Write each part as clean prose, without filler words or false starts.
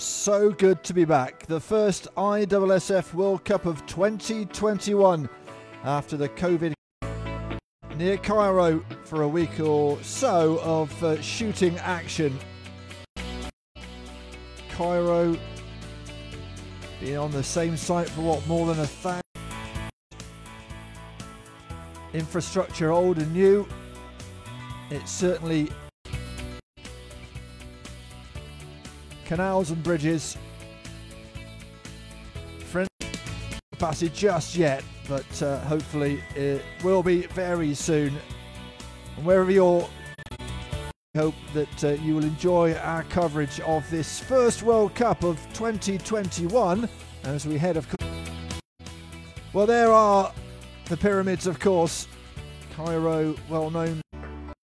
So good to be back. The first ISSF World Cup of 2021 after the COVID near Cairo for a week or so of shooting action. Cairo being on the same site for what, more than 1,000. Infrastructure old and new. It's certainly canals and bridges. Friendly passage just yet, but hopefully it will be very soon. And wherever you're, I hope that you will enjoy our coverage of this first World Cup of 2021 as we head, of course. Well, there are the pyramids, of course. Cairo, well-known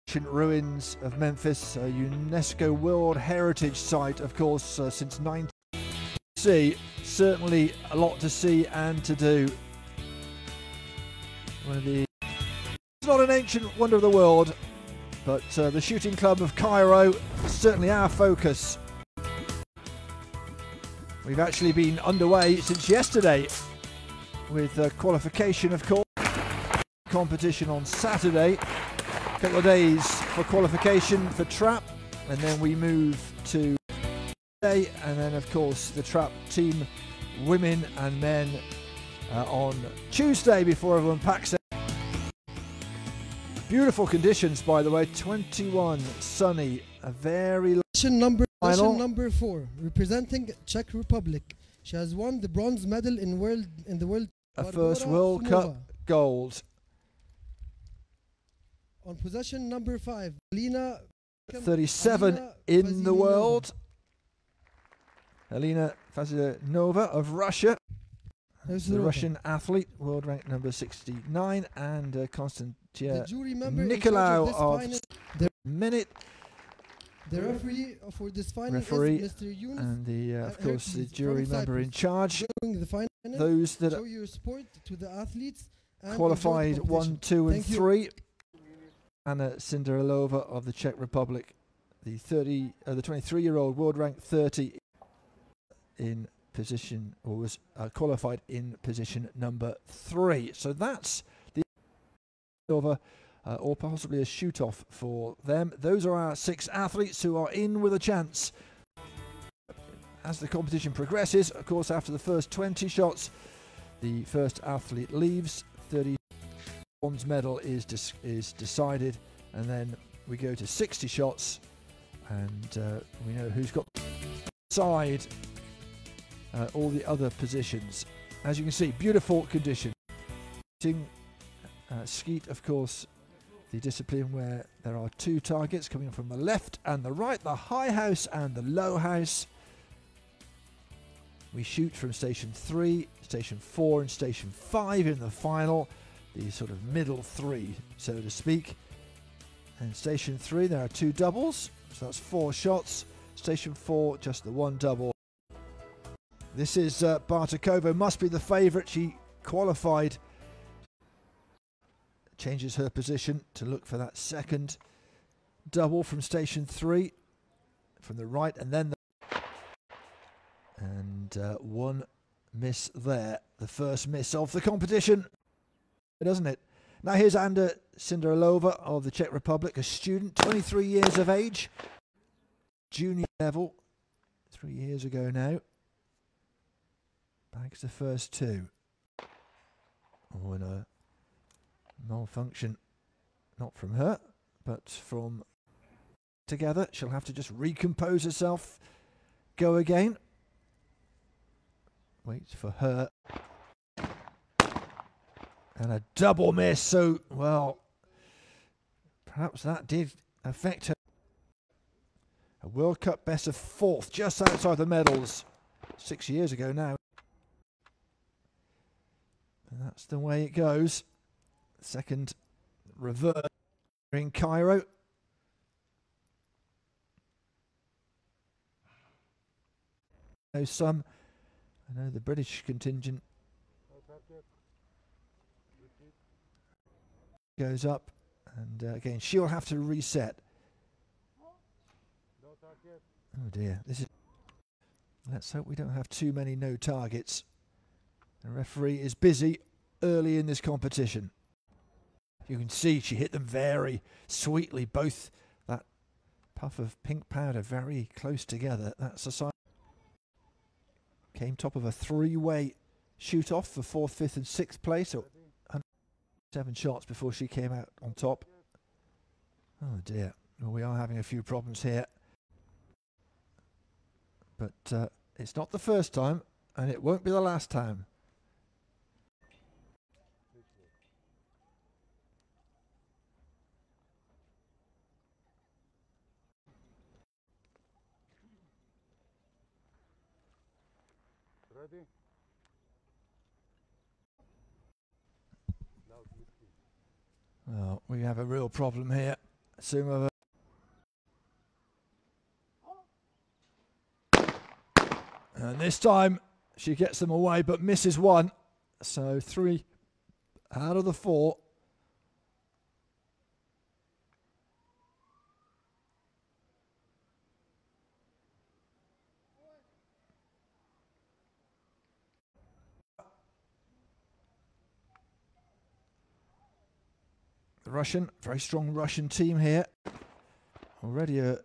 ancient ruins of Memphis, a UNESCO World Heritage Site, of course, since 1960. Certainly a lot to see and to do. It's not an ancient wonder of the world, but the shooting club of Cairo is certainly our focus. We've actually been underway since yesterday with qualification, of course. Competition on Saturday. A couple of days for qualification for trap, and then we move to day, and then of course the trap team, women and men, on Tuesday before everyone packs out. Beautiful conditions, by the way. 21, sunny, a very position number 4, representing Czech Republic. She has won the bronze medal in the world. A first World Cup gold. On possession number 5, Alina 37 in the world. Alina Fazinova of Russia. The Russian athlete, world rank number 69, and Konstantia Nicolau of minute. The referee for this final is Mr. Yunus, and of course the jury member in charge. The final, those that show your support to the athletes qualified 1, 2 and 3. Anna Cinderelova of the Czech Republic, the 23-year-old, world rank 30, in position, or was qualified in position number 3. So that's the over, or possibly a shoot-off for them. Those are our 6 athletes who are in with a chance. As the competition progresses, of course, after the first 20 shots, the first athlete leaves. 30 bronze medal is decided, and then we go to 60 shots, and we know who's got side all the other positions. As you can see, beautiful condition. Skeet, of course, the discipline where there are 2 targets coming from the left and the right, the high house and the low house. We shoot from station 3, station 4 and station 5 in the final, the sort of middle 3, so to speak. And station 3, there are 2 doubles, so that's 4 shots. Station 4, just the 1 double. This is Bartakova, must be the favourite. She qualified. Changes her position to look for that second double from station 3, from the right, and then one miss there, the first miss of the competition, doesn't it? Now here's Anna Cinderelova of the Czech Republic, a student, 23 years of age, junior level, 3 years ago now. Bags the first 2. Oh, and a malfunction, not from her, but from together. She'll have to just recompose herself, go again. Wait for her. And a double miss, so, well, perhaps that did affect her. A World Cup best of 4th, just outside the medals, 6 years ago now. And that's the way it goes. Second reverse in Cairo. I know the British contingent goes up, and again she'll have to reset. Oh dear, this is Let's hope we don't have too many no targets. The referee is busy early in this competition. You can see she hit them very sweetly, both that puff of pink powder very close together. That's a sign. Came top of a three-way shoot-off for 4th, 5th and 6th place. So 7 shots before she came out on top. Oh dear, well, we are having a few problems here. But it's not the first time, and it won't be the last time. Ready? Well, we have a real problem here. Sumova. And this time she gets them away but misses one. So 3 out of the 4. The Russian, very strong Russian team here. Already a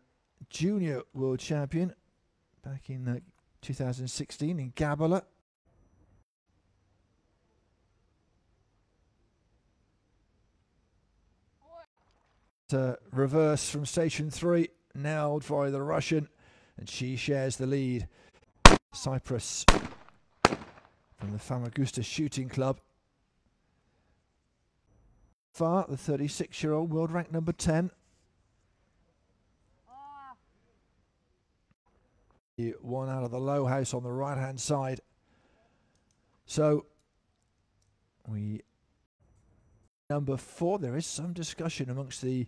junior world champion back in 2016 in Gabala. Reverse from station 3, nailed by the Russian, and she shares the lead. Cyprus from the Famagusta Shooting Club. Far, the 36-year-old, world rank number 10. One out of the low house on the right-hand side. So, number 4, there is some discussion amongst the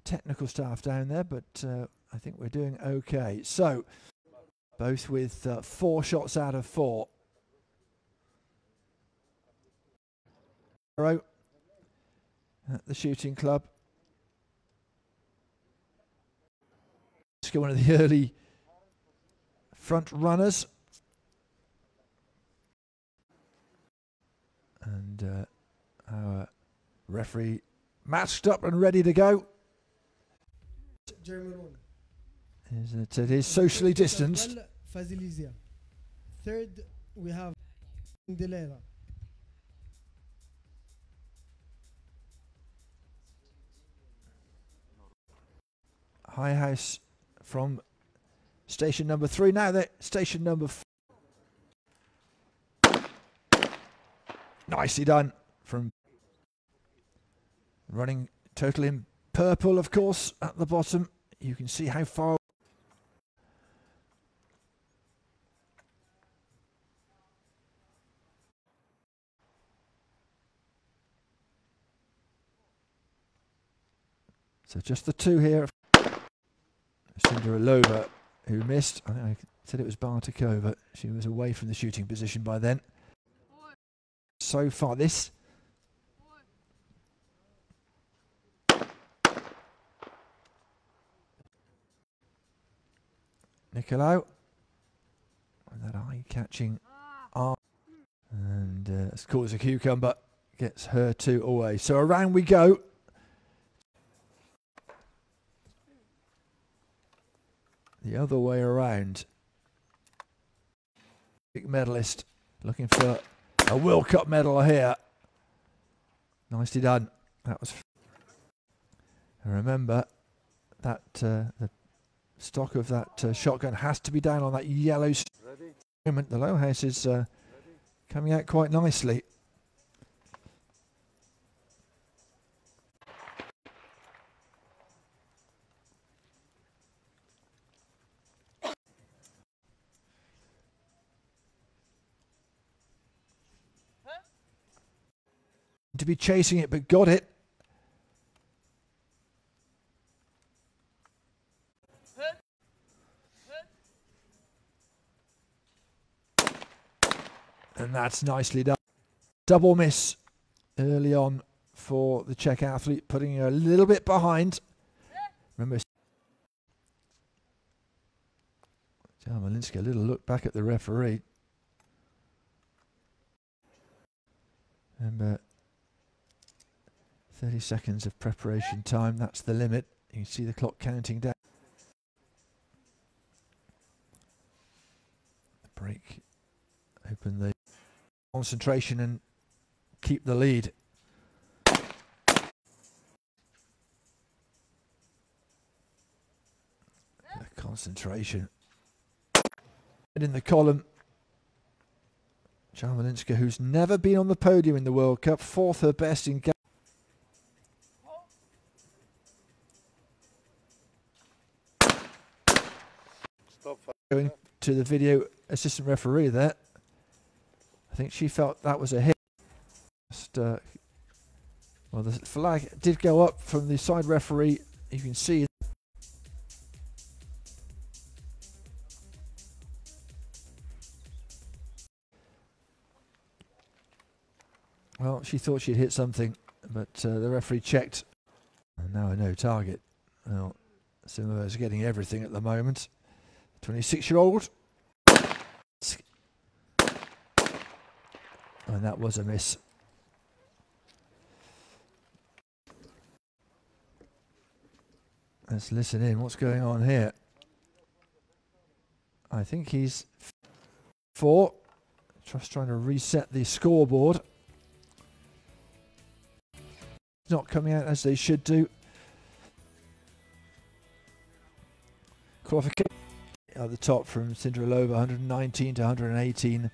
technical staff down there, but I think we're doing okay. So, both with 4 shots out of 4. At the shooting club. One of the early front runners. And our referee matched up and ready to go. It is socially distanced. Third, we have Delera. High house from station number 3. Now they're station number 4. Nicely done from running total in purple, of course, at the bottom. You can see how far. So just the 2 here. Cinderelova, who missed. I said it was Bartikova. She was away from the shooting position by then. So far, this. Nicolau. With that eye-catching arm. And as cool as a cucumber, gets her 2 away. So around we go. The other way around. Big medalist looking for a World Cup medal here. Nicely done. That was. And remember that the stock of that shotgun has to be down on that yellow. Moment. The low house is coming out quite nicely. To be chasing it, but got it. And that's nicely done. Double miss early on for the Czech athlete, putting her a little bit behind. Remember, Jarmolinski, a little look back at the referee. Remember, 30 seconds of preparation time, that's the limit. You can see the clock counting down. Break, open the concentration and keep the lead. The concentration. And in the column, Jarmolinski, who's never been on the podium in the World Cup, fourth her best in going to the video assistant referee there. I think she felt that was a hit. Just, well, the flag did go up from the side referee. You can see. Well, she thought she'd hit something, but the referee checked. And now a no target. Well, some of us are getting everything at the moment. 26-year-old. And that was a miss. Let's listen in. What's going on here? I think he's 4. Just trying to reset the scoreboard. Not coming out as they should do. Qualification at the top from Cinderelova, 119 to 118.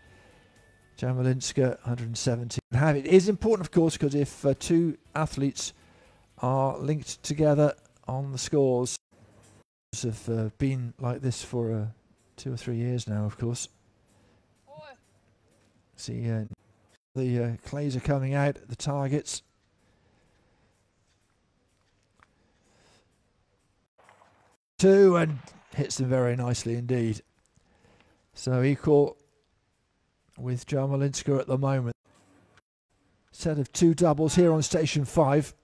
Jarmolinski, 117. It is important, of course, because if two athletes are linked together on the scores, have been like this for 2 or 3 years now, of course. See, the clays are coming out, the targets. Two, and hits them very nicely indeed. So equal with Jarmolinski at the moment. Set of 2 doubles here on station 5.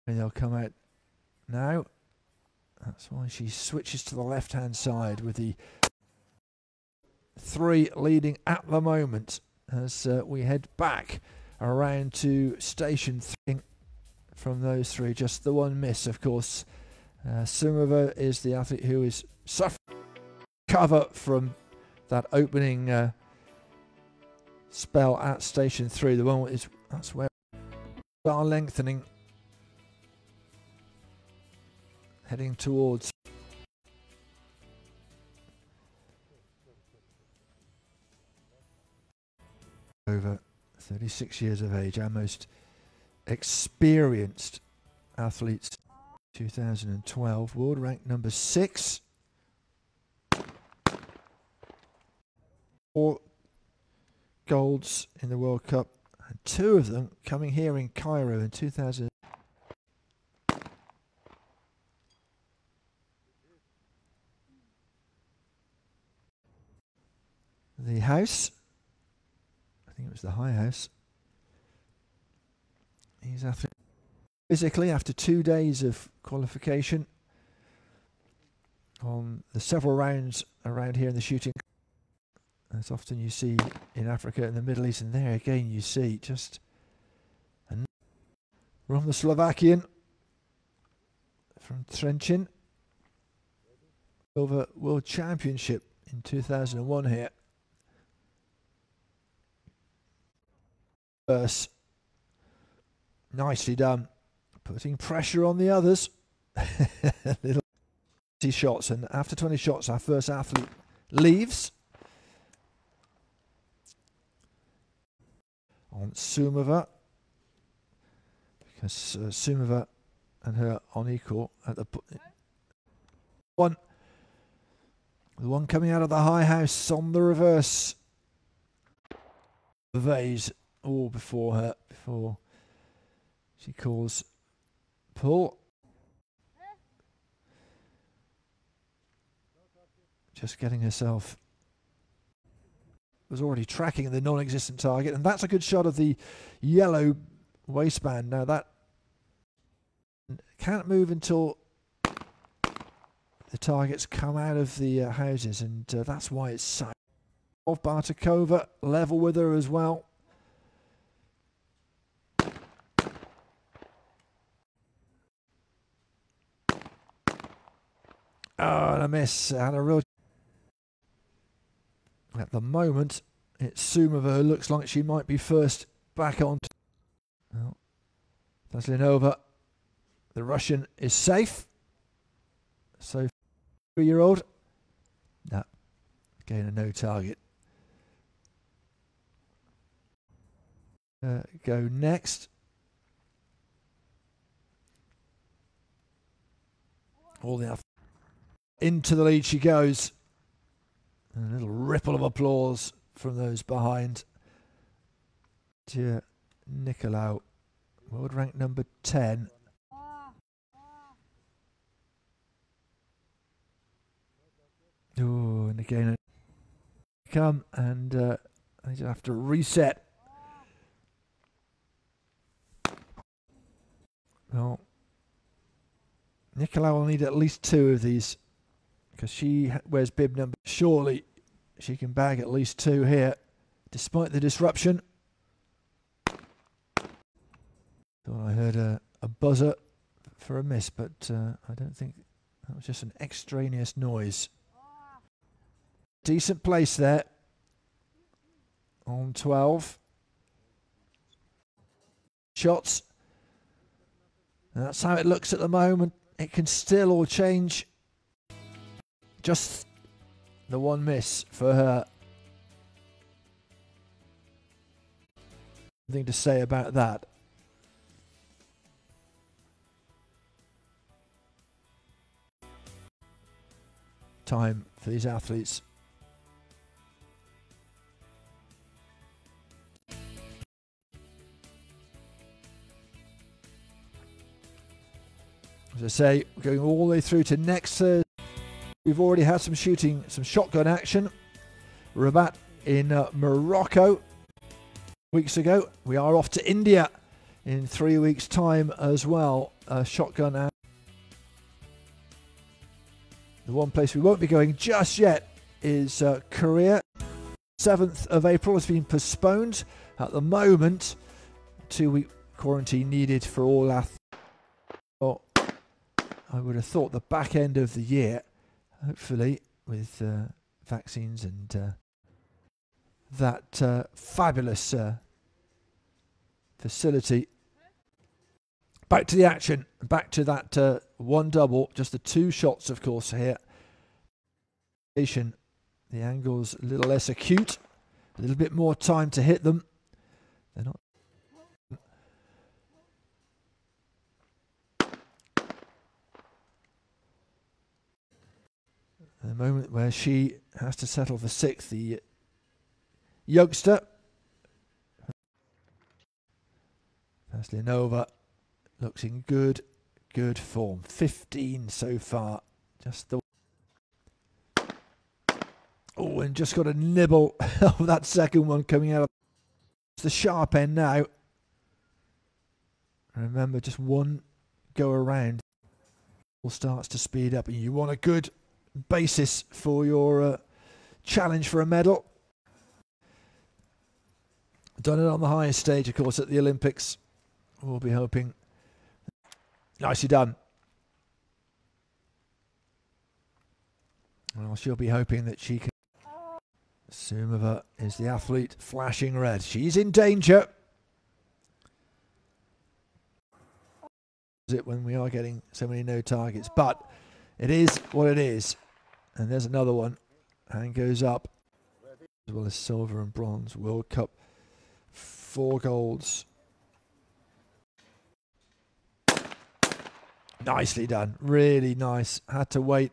And they'll come out now. That's why she switches to the left-hand side with the 3 leading at the moment as we head back around to station 3. From those 3, just the 1 miss, of course. Sumova is the athlete who is suffering cover from that opening spell at station 3. The one is, that's where we are lengthening, heading towards over 36 years of age, our most experienced athletes. 2012 world rank number 6. 4 golds in the World Cup, and 2 of them coming here in Cairo in 2000. The house, I think it was the high house. He's after physically after 2 days of qualification on the several rounds around here in the shooting. As often you see in Africa and the Middle East, and there again you see just from the Slovakian, from Trencin, over World Championship in 2001 here. Nicely done, putting pressure on the others. Little 20 shots, and after 20 shots our first athlete leaves. On Sumova, because Sumova and her on equal at the one coming out of the high house on the reverse. The vase all before her, before she calls pull. Just getting herself, was already tracking the non-existent target, and that's a good shot of the yellow waistband. Now that can't move until the targets come out of the houses, and that's why it's so. Of Bartakova, level with her as well. Oh, and a miss, and a real. At the moment, it's Sumova who looks like she might be first back on. Well, Vaslinova, the Russian, is safe. So, 3-year-old. No, again a no target. Go next. All the into the lead she goes. And a little ripple of applause from those behind. Dear Nicolau, world rank number 10. Oh, and again, come and they just have to reset. Well, Nicolau will need at least 2 of these because she wears bib number. Surely she can bag at least 2 here, despite the disruption. Thought I heard a buzzer for a miss, but I don't think that was just an extraneous noise. Decent place there on 12 shots, and that's how it looks at the moment. It can still all change. Just the one miss for her. Nothing to say about that. Time for these athletes. As I say, going all the way through to next Thursday. We've already had some shooting, some shotgun action. Rabat in Morocco weeks ago. We are off to India in 3 weeks' time as well. Shotgun action. The one place we won't be going just yet is Korea. 7th of April has been postponed. At the moment, 2-week quarantine needed for all athletes. Well, I would have thought the back end of the year, hopefully, with vaccines and that fabulous facility. Back to the action, back to that one double, just the 2 shots, of course, here. The angle's a little less acute, a little bit more time to hit them. They're not. The moment where she has to settle for 6th, the youngster. Vaslinova looks in good form. 15 so far. Just the. Oh, and just got a nibble of that second one coming out of the sharp end now. Remember, just one go around all starts to speed up, and you want a good basis for your challenge for a medal. Done it on the highest stage, of course, at the Olympics. We'll be hoping. Nicely done. Well, she'll be hoping that she can. Sumova is the athlete flashing red. She's in danger. Is it when we are getting so many no targets? But it is what it is. And there's another one. And goes up. As well as silver and bronze. World Cup. 4 golds. Nicely done. Really nice. Had to wait.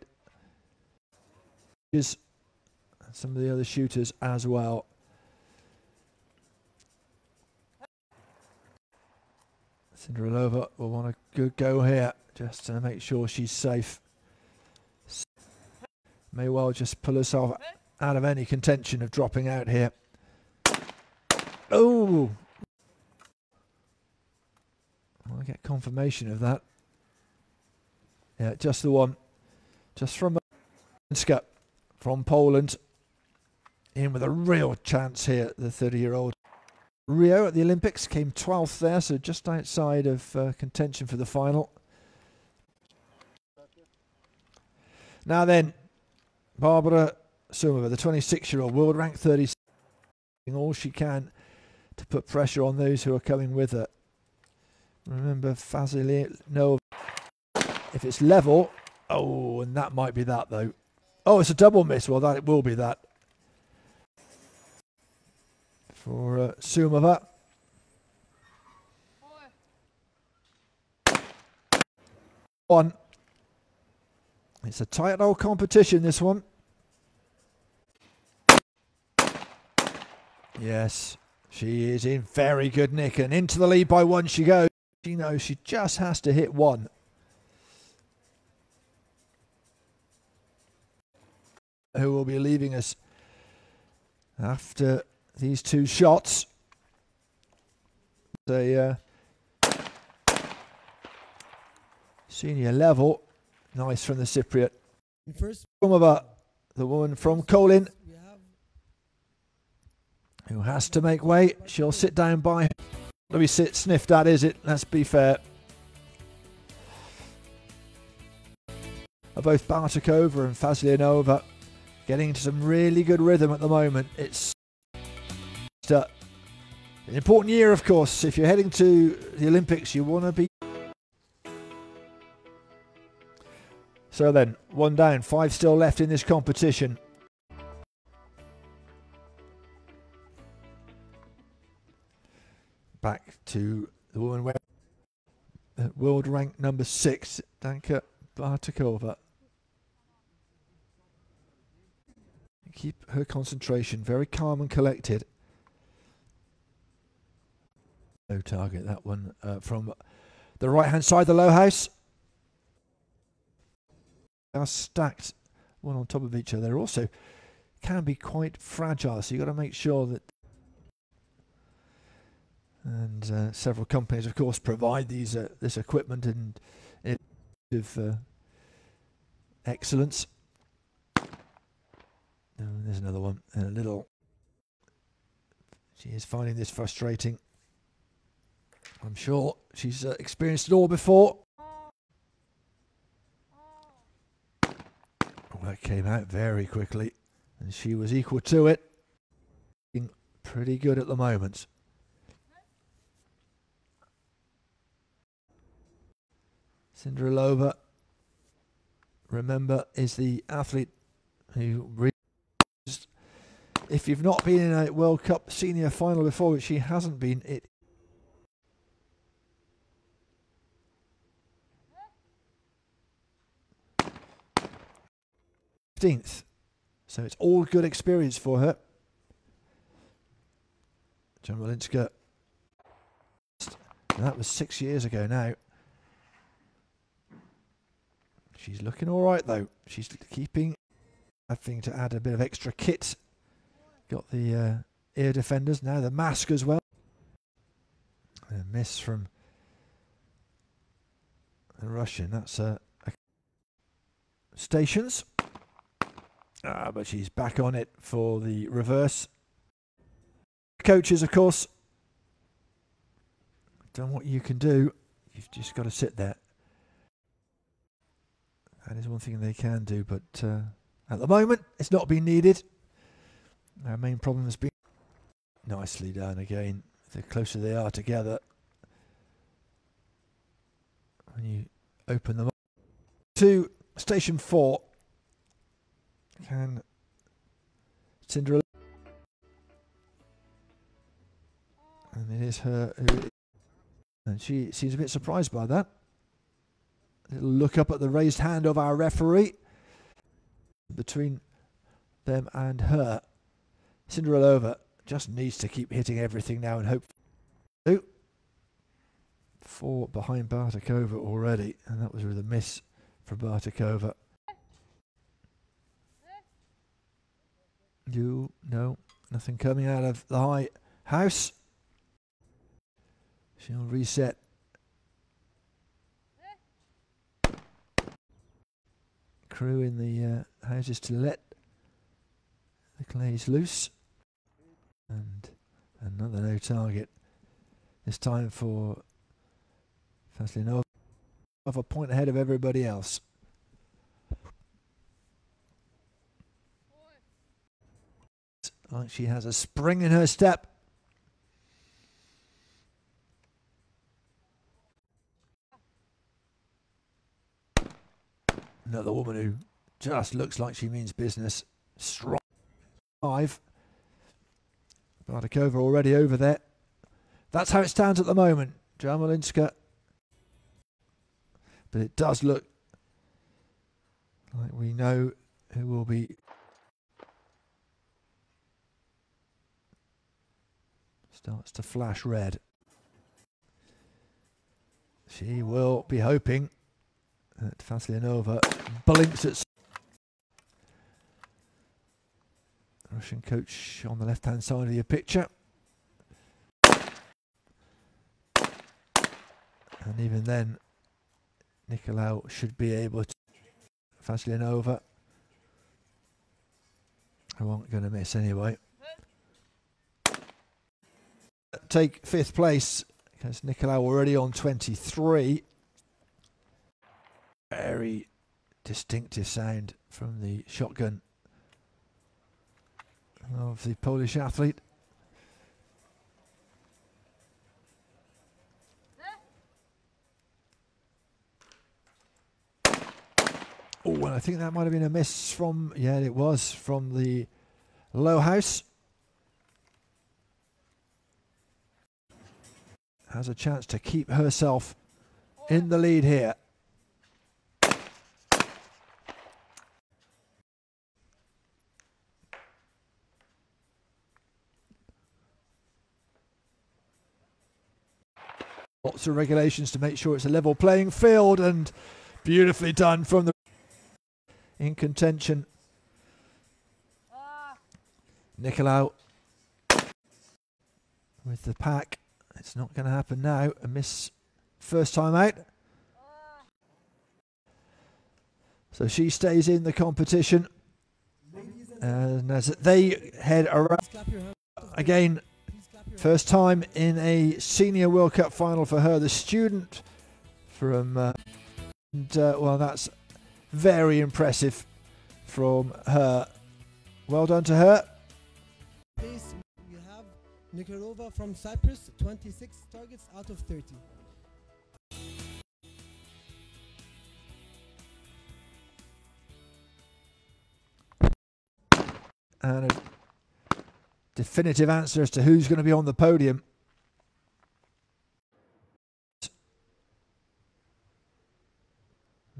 Some of the other shooters as well. Cinderellova will want a good go here just to make sure she's safe. May well just pull herself out of any contention of dropping out here. Oh! I get confirmation of that. Yeah, just the one. just from Skeet from Poland. In with a real chance here, the 30-year-old. Rio at the Olympics came 12th there, so just outside of contention for the final. Now then, Barbara Sumova, the 26-year-old, world ranked 36, doing all she can to put pressure on those who are coming with her. Remember, Fasilino, if it's level, oh, and that might be that though. Oh, it's a double miss. Well, that it will be that for Sumova. One. It's a tight old competition, this one. Yes, she is in very good nick, and into the lead by one she goes. She knows she just has to hit one. Who will be leaving us after these two shots? The senior level. Nice from the Cypriot. First, Sumova, the woman from Colin, who has to make way. She'll sit down by. Let me sniff that, is it? Let's be fair. Both Bartikova and Fasilionova getting into some really good rhythm at the moment. It's an important year, of course. If you're heading to the Olympics, you want to be. So then, one down, five still left in this competition. Back to the woman world rank number 6, Danka Bartikova. Keep her concentration, very calm and collected. No target, that one from the right-hand side, the low house. Are stacked one on top of each other. They also can be quite fragile, so you've got to make sure that. And several companies, of course, provide these this equipment and of excellence. Oh, there's another one. A little. She is finding this frustrating. I'm sure she's experienced it all before. That came out very quickly, and she was equal to it. Pretty good at the moment. Cinderelova, remember, is the athlete who if you've not been in a World Cup senior final before, which she hasn't been, it 15th. So it's all good experience for her. John Walinska. That was 6 years ago now. She's looking all right though. She's keeping, having to add a bit of extra kit. Got the ear defenders, now the mask as well. A miss from the Russian. That's Stations. But she's back on it for the reverse. Coaches, of course, done what you can do. You've just got to sit there. That is one thing they can do, but at the moment, it's not been needed. Our main problem has been nicely done again. The closer they are together, when you open them up to station 4, can Cinderella, and it is her who, and she seems a bit surprised by that. A little look up at the raised hand of our referee between them and her. Cinderelova just needs to keep hitting everything now and hope. 4 behind Bartikova already, and that was with a miss for Bartikova. No, nothing coming out of the high house. She'll reset. crew in the houses to let the clays loose. And another no target. This time for Faslinova, of a point ahead of everybody else. Like she has a spring in her step. Another woman who just looks like she means business. Strong 5. Bartikova already over there. That's how it stands at the moment. Jarmolinska. But it does look like we know who will be. Starts to flash red. She will be hoping that Faslinova blinks at. Russian coach on the left-hand side of your picture. And even then, Nicolau should be able to. Faslinova, I wasn't going to miss anyway. Take 5th place because Nicolau already on 23. Very distinctive sound from the shotgun of the Polish athlete. Oh, and I think that might have been a miss from, yeah, it was from the low house. Has a chance to keep herself in the lead here. Lots of regulations to make sure it's a level playing field, and beautifully done from the in contention. Nicolau with the pack. It's not going to happen now. A miss first time out. So she stays in the competition. And as they head around again, first time in a Senior World Cup final for her. The student from, well, that's very impressive from her. Well done to her. We have Nikolova from Cyprus, 26 targets out of 30. And a definitive answer as to who's going to be on the podium.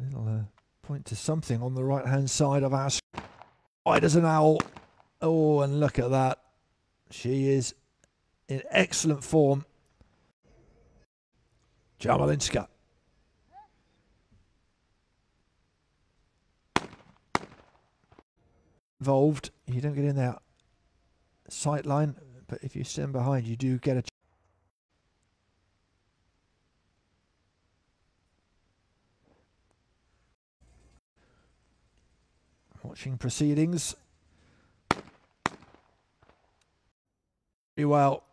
It'll point to something on the right hand side of our screen. Wide as an owl. Oh, and look at that. She is in excellent form. Jarmolinska. Involved. You don't get in there sight line, but if you stand behind, you do get a. Watching proceedings. Very well.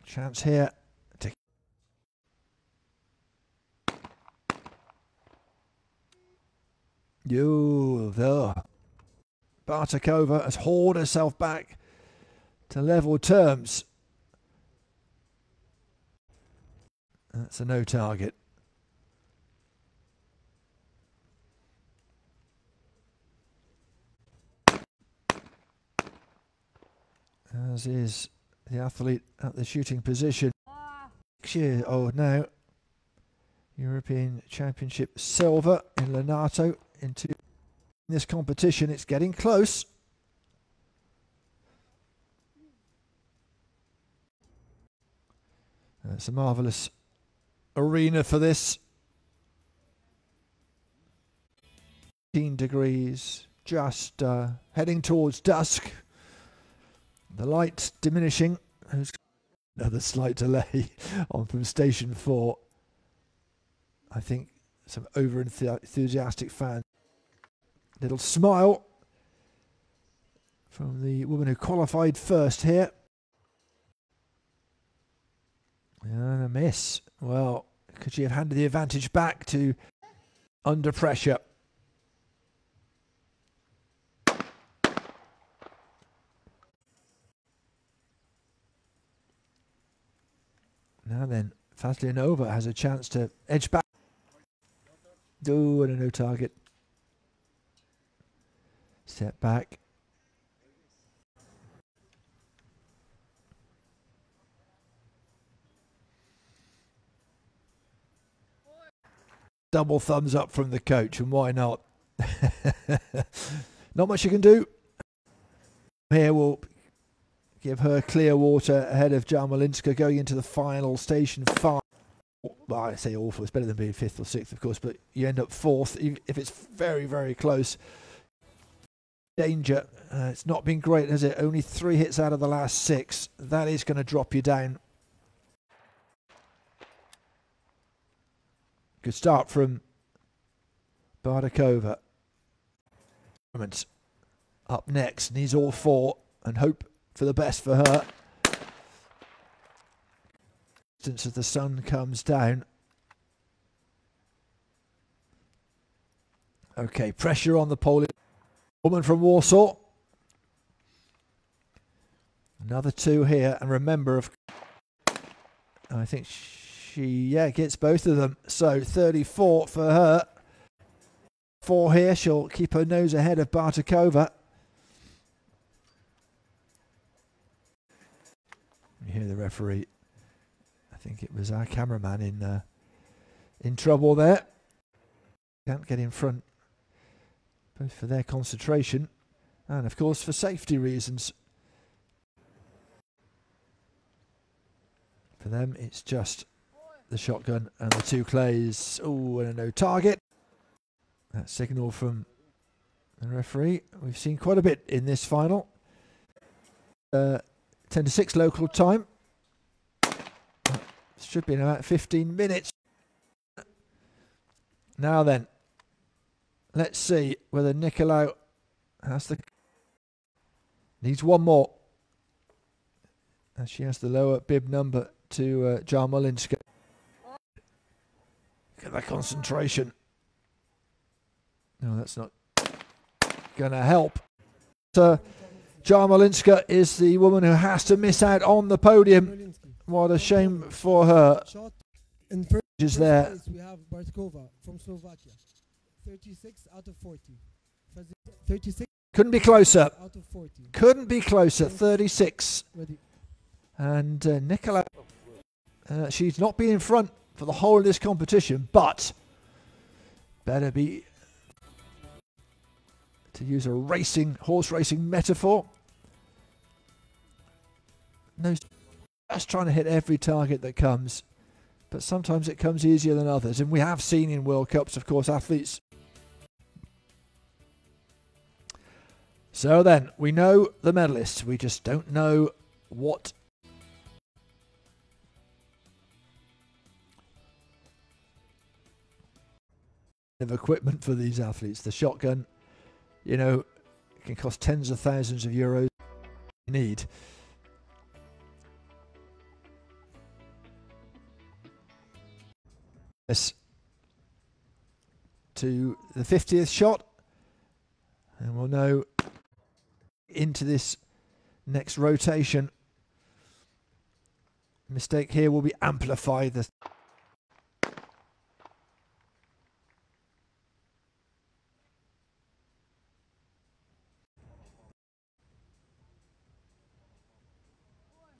Chance here to. There. Bartikova has hauled herself back to level terms. That's a no target. As is the athlete at the shooting position. Oh, now European Championship silver in Lenato into this competition. It's getting close. It's a marvellous arena for this. 18 degrees, just heading towards dusk. The light diminishing. There's another slight delay on from station 4. I think some over-enthusiastic fans. Little smile from the woman who qualified first here. And a miss. Well, could she have handed the advantage back to under pressure? Now then, Faslianova has a chance to edge back. Oh, and a no target. Step back. Double thumbs up from the coach, and why not? Not much you can do. Here we'll give her clear water ahead of Jarmolinska going into the final station 5. Well, I say awful, it's better than being 5th or 6th, of course, but you end up 4th if it's very, very close. Danger. It's not been great, has it? Only 3 hits out of the last 6. That is going to drop you down. Good start from Bardakova. Up next, needs all 4 and hope for the best for her. As the sun comes down. Okay, pressure on the Polish woman from Warsaw. Another 2 here, and remember, I think she gets both of them. So 34 for her. 4 here, she'll keep her nose ahead of Bartakova. You hear the referee. I think it was our cameraman in trouble there. Can't get in front, both for their concentration and of course for safety reasons. For them it's just the shotgun and the 2 clays. Oh, and a no target. That signal from the referee. We've seen quite a bit in this final. 10-6 local time. Should be in about 15 minutes. Now then, let's see whether Nicolau needs 1 more. And she has the lower bib number to Jarmolinska. Look at that concentration. No, that's not going to help. Jarmolinska is the woman who has to miss out on the podium. What a shame for her. In first there. place, we have Bartkova from Slovakia. 36 out of 40. 36 Couldn't be closer. out of 40. Couldn't be closer. 36. Ready. And Nicolau, she's not been in front for the whole of this competition, but better be, to use a horse racing metaphor, no, just trying to hit every target that comes, but sometimes it comes easier than others, and we have seen in World Cups, of course, athletes. So then, we know the medalists, we just don't know what of equipment for these athletes. The shotgun, you know, it can cost tens of thousands of euros. You need. Yes. To the 50th shot, and we'll know into this next rotation. Mistake here will be amplified.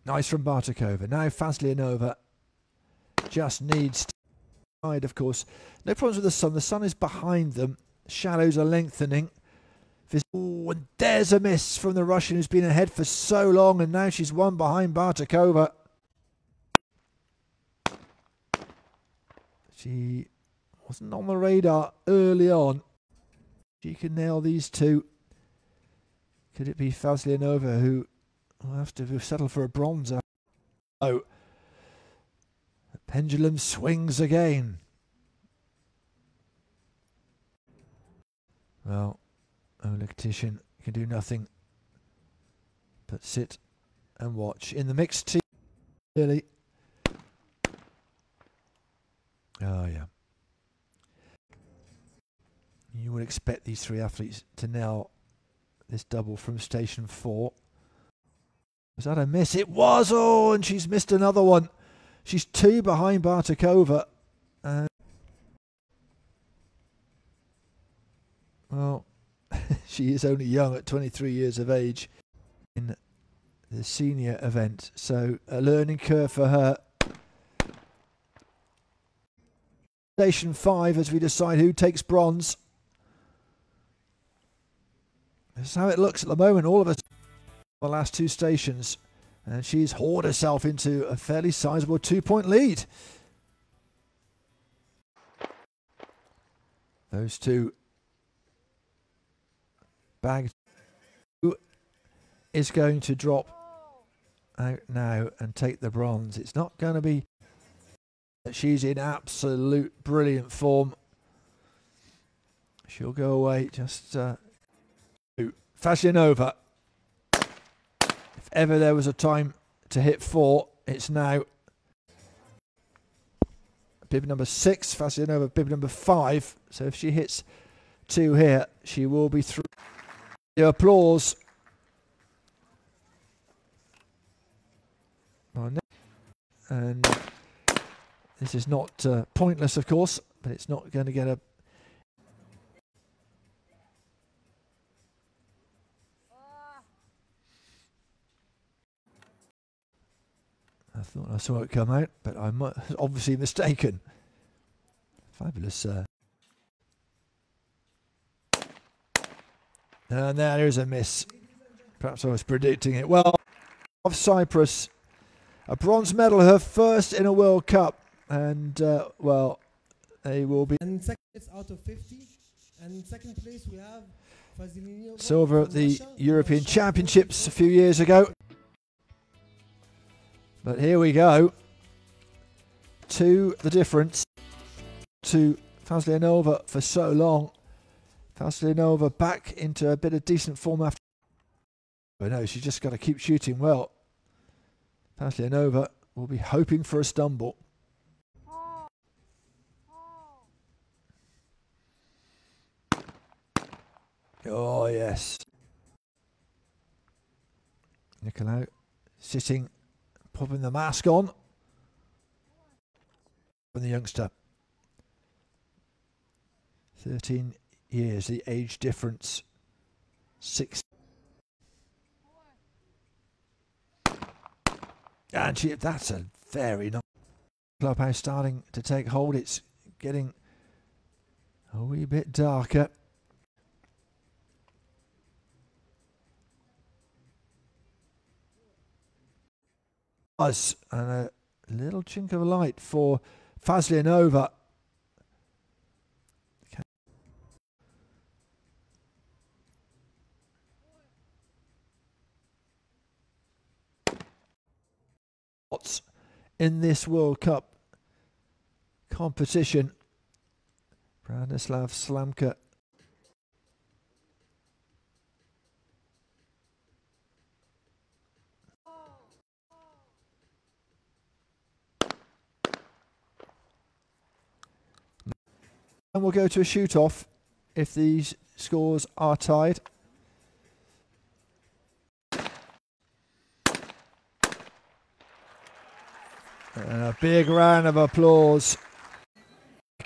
Nice from Bartakova. Now Faslianova just needs to hide, of course. No problems with the sun. The sun is behind them. Shadows are lengthening. Ooh, and there's a miss from the Russian who's been ahead for so long, and now she's one behind Bartakova. She wasn't on the radar early on. She can nail these 2. Could it be Faslianova who will have to settle for a bronze? Oh, the pendulum swings again. Well, Oltacı can do nothing but sit and watch. In the mixed team, really. Oh, yeah. You would expect these three athletes to nail this double from station 4. Was that a miss? It was! Oh, and she's missed another one. She's 2 behind Bartakova. Well, she is only young at 23 years of age in the senior event. So a learning curve for her. Station 5 as we decide who takes bronze. That's how it looks at the moment. All of us the last 2 stations. And she's hauled herself into a fairly sizable 2-point lead. Those two bags. Who is going to drop out now and take the bronze? It's not going to be. She's in absolute brilliant form. She'll go away just Faslianova. If ever there was a time to hit 4, it's now. Bib number 6, Faslianova, bib number 5. So if she hits 2 here, she will be through. The applause. And this is not pointless, of course, but it's not going to get a. I thought I saw it come out, but I'm obviously mistaken. Fabulous. And there is a miss. Perhaps I was predicting it. Well, of Cyprus, a bronze medal, her first in a World Cup. And, well, they will be. And second place out of 50. And second place we have silver at the European Championships a few years ago. But here we go. To the difference to Faslianova for so long. Faslianova back into a bit of decent form after. But no, she's just got to keep shooting well. Faslianova will be hoping for a stumble. Oh, yes. Nicolau sitting, popping the mask on. And the youngster. 13 years, the age difference. 6. And that's a very nice clubhouse starting to take hold. It's getting a wee bit darker. And a little chink of light for Faslianova. In this World Cup competition, Branislav Slamka. And we'll go to a shoot-off if these scores are tied. And a big round of applause.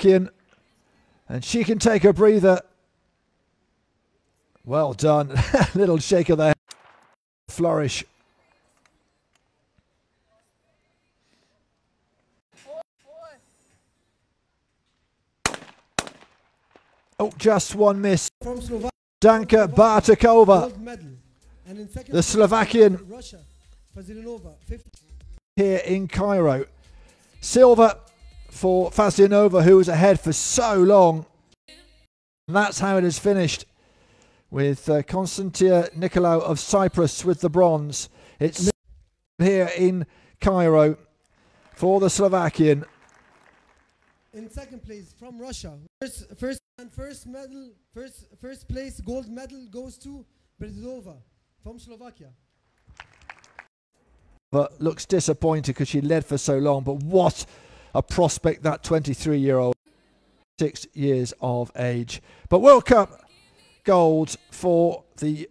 And she can take a breather. Well done. Little shake of the head. Flourish. Oh, just one miss. Danka Bartakova. The Slovakian. Here in Cairo. Silver for Faslianova, who was ahead for so long. And that's how it is finished, with Constantia Nicolau of Cyprus with the bronze. It's here in Cairo for the Slovakian. In second place from Russia. First And first place gold medal goes to Berdova from Slovakia. But looks disappointed because she led for so long. But what a prospect, that 23-year-old, 6 years of age. But World Cup gold for the